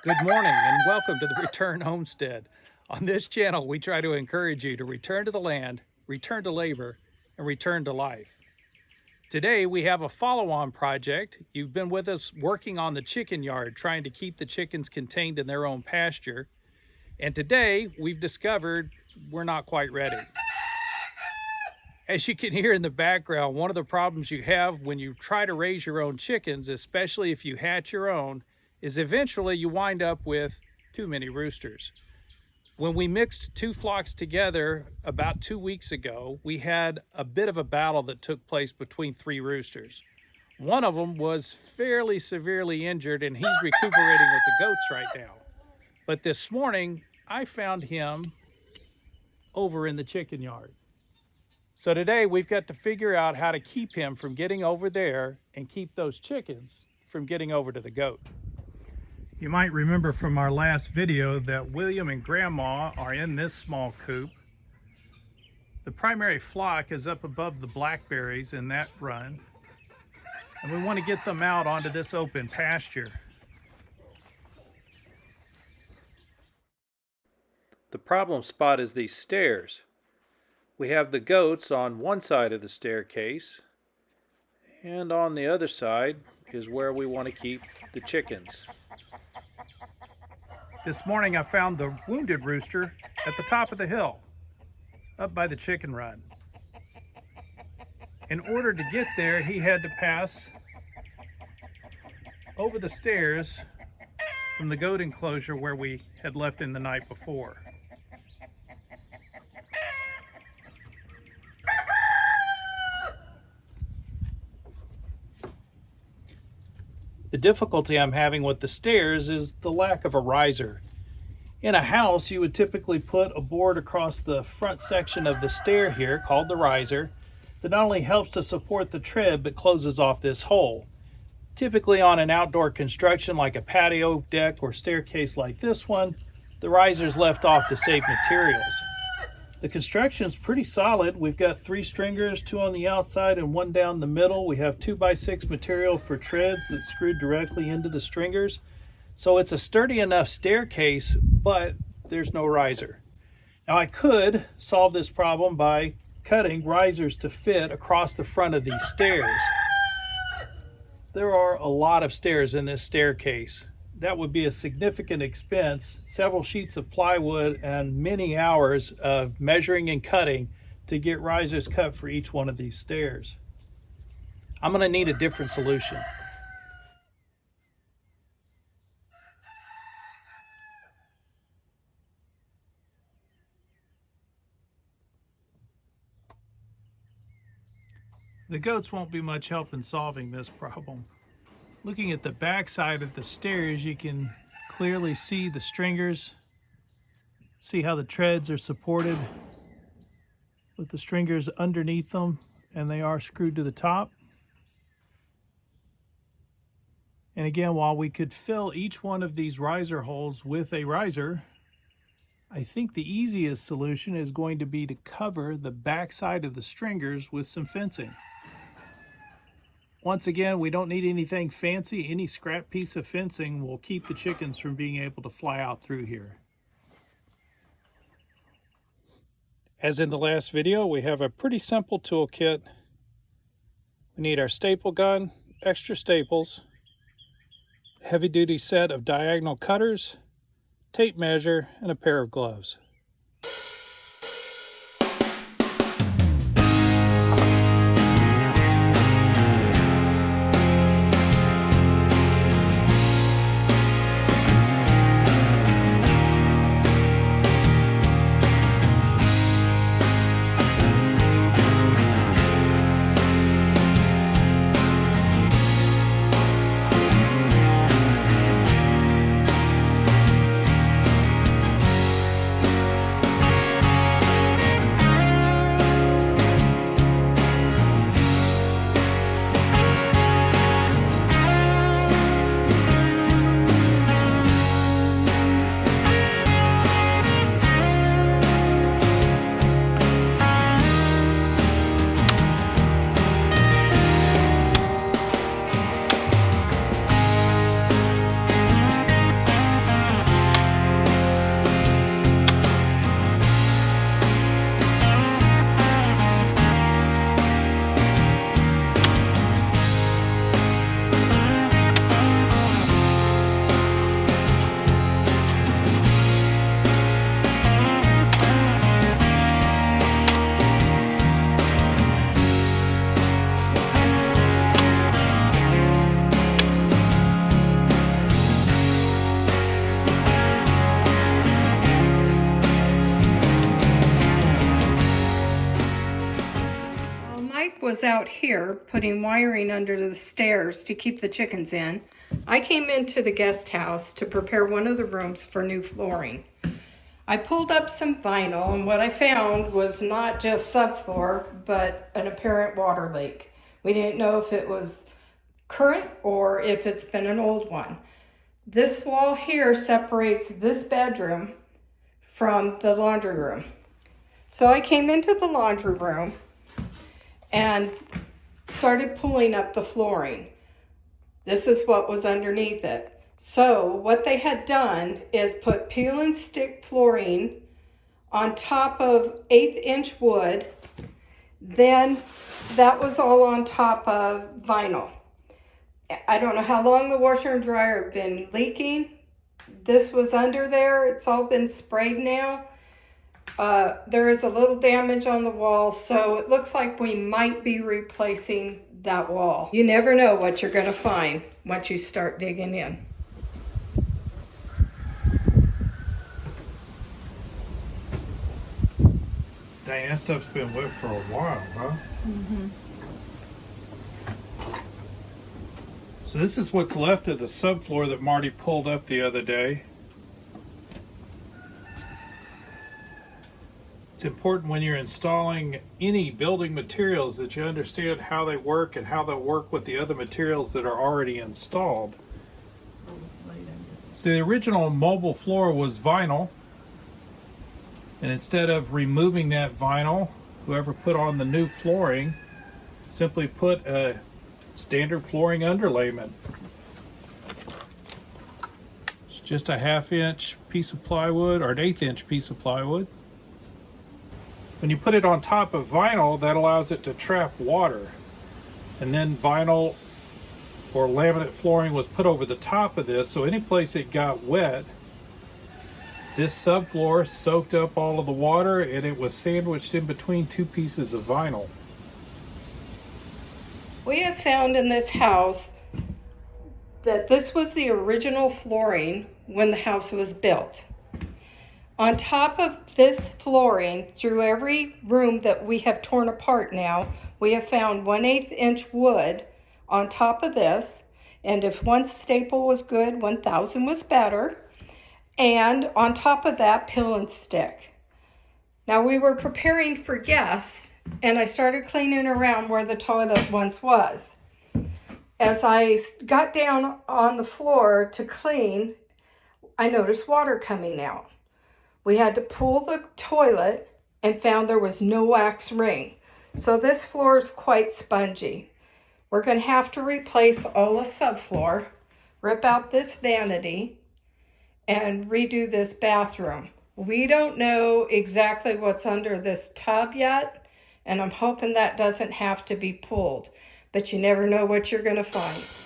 Good morning and welcome to the Return Homestead. On this channel, we try to encourage you to return to the land, return to labor, and return to life. Today, we have a follow-on project. You've been with us working on the chicken yard, trying to keep the chickens contained in their own pasture. And today, we've discovered we're not quite ready. As you can hear in the background, one of the problems you have when you try to raise your own chickens, especially if you hatch your own, is eventually you wind up with too many roosters. When we mixed two flocks together about 2 weeks ago, we had a bit of a battle that took place between three roosters. One of them was fairly severely injured and he's recuperating with the goats right now. But this morning, I found him over in the chicken yard. So today we've got to figure out how to keep him from getting over there and keep those chickens from getting over to the goat. You might remember from our last video that William and Grandma are in this small coop. The primary flock is up above the blackberries in that run. And we want to get them out onto this open pasture. The problem spot is these stairs. We have the goats on one side of the staircase, and on the other side is where we want to keep the chickens. This morning I found the wounded rooster at the top of the hill, up by the chicken run. In order to get there, he had to pass over the stairs from the goat enclosure where we had left him the night before. The difficulty I'm having with the stairs is the lack of a riser. In a house, you would typically put a board across the front section of the stair here, called the riser, that not only helps to support the tread, but closes off this hole. Typically on an outdoor construction like a patio deck or staircase like this one, the riser is left off to save materials. The construction is pretty solid. We've got 3 stringers, 2 on the outside and 1 down the middle. We have 2x6 material for treads that's screwed directly into the stringers. So it's a sturdy enough staircase, but there's no riser. Now I could solve this problem by cutting risers to fit across the front of these stairs. There are a lot of stairs in this staircase. That would be a significant expense, several sheets of plywood and many hours of measuring and cutting to get risers cut for each one of these stairs. I'm going to need a different solution. The goats won't be much help in solving this problem. Looking at the back side of the stairs, you can clearly see the stringers. See how the treads are supported with the stringers underneath them, and they are screwed to the top. And again, while we could fill each one of these riser holes with a riser, I think the easiest solution is going to be to cover the back side of the stringers with some fencing. Once again, we don't need anything fancy. Any scrap piece of fencing will keep the chickens from being able to fly out through here. As in the last video, we have a pretty simple toolkit. We need our staple gun, extra staples, heavy-duty set of diagonal cutters, tape measure, and a pair of gloves. was out here putting wiring under the stairs to keep the chickens in, I came into the guest house to prepare one of the rooms for new flooring. I pulled up some vinyl, and what I found was not just subfloor, but an apparent water leak. We didn't know if it was current or if it's been an old one. This wall here separates this bedroom from the laundry room. So I came into the laundry room and started pulling up the flooring. This is what was underneath it. So what they had done is put peel and stick flooring on top of 1/8-inch wood. Then that was all on top of vinyl. I don't know how long the washer and dryer have been leaking. This was under there. It's all been sprayed now. There is a little damage on the wall, so it looks like we might be replacing that wall. You never know what you're going to find once you start digging in. Dang, that stuff's been wet for a while, huh? Mm-hmm. So this is what's left of the subfloor that Marty pulled up the other day. It's important when you're installing any building materials that you understand how they work and how they work with the other materials that are already installed. So the original mobile floor was vinyl, and instead of removing that vinyl, whoever put on the new flooring simply put a standard flooring underlayment. It's just a 1/2-inch piece of plywood or an 1/8-inch piece of plywood. When you put it on top of vinyl, that allows it to trap water. And then vinyl or laminate flooring was put over the top of this, so any place it got wet, this subfloor soaked up all of the water and it was sandwiched in between two pieces of vinyl. We have found in this house that this was the original flooring when the house was built. On top of this flooring, through every room that we have torn apart now, we have found 1/8-inch wood on top of this. And if one staple was good, 1,000 was better. And on top of that, peel and stick. Now we were preparing for guests, and I started cleaning around where the toilet once was. As I got down on the floor to clean, I noticed water coming out. We had to pull the toilet and found there was no wax ring. So this floor is quite spongy. We're going to have to replace all the subfloor, rip out this vanity, and redo this bathroom. We don't know exactly what's under this tub yet, and I'm hoping that doesn't have to be pulled, but you never know what you're going to find.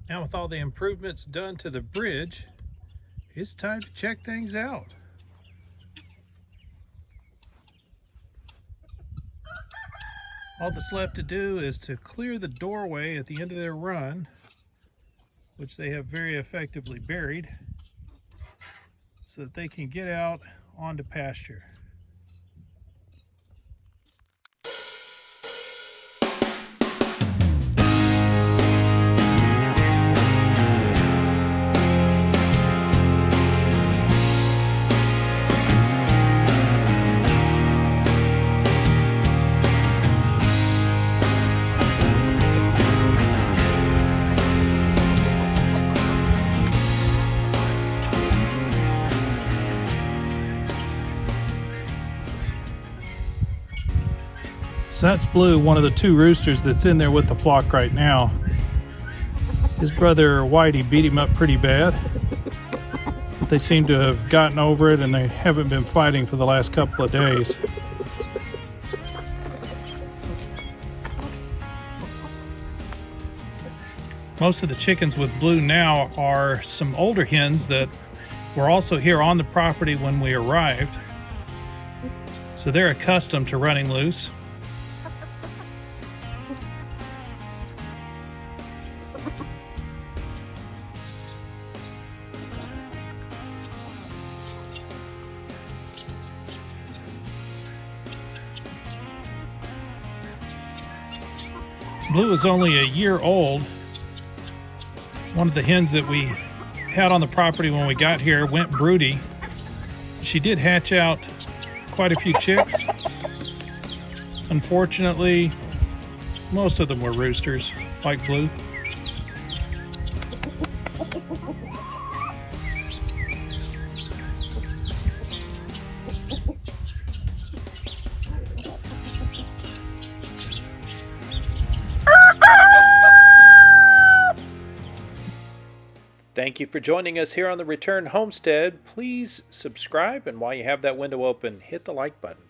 Now with all the improvements done to the bridge, it's time to check things out. All that's left to do is to clear the doorway at the end of their run, which they have very effectively buried, so that they can get out onto pasture. So that's Blue, one of the two roosters that's in there with the flock right now. His brother Whitey beat him up pretty bad. They seem to have gotten over it and they haven't been fighting for the last couple of days. Most of the chickens with Blue now are some older hens that were also here on the property when we arrived. So they're accustomed to running loose. Blue is only a year old. One of the hens that we had on the property when we got here went broody. She did hatch out quite a few chicks. Unfortunately, most of them were roosters, like Blue. Thank you for joining us here on the Return Homestead. Please subscribe, and while you have that window open, hit the like button.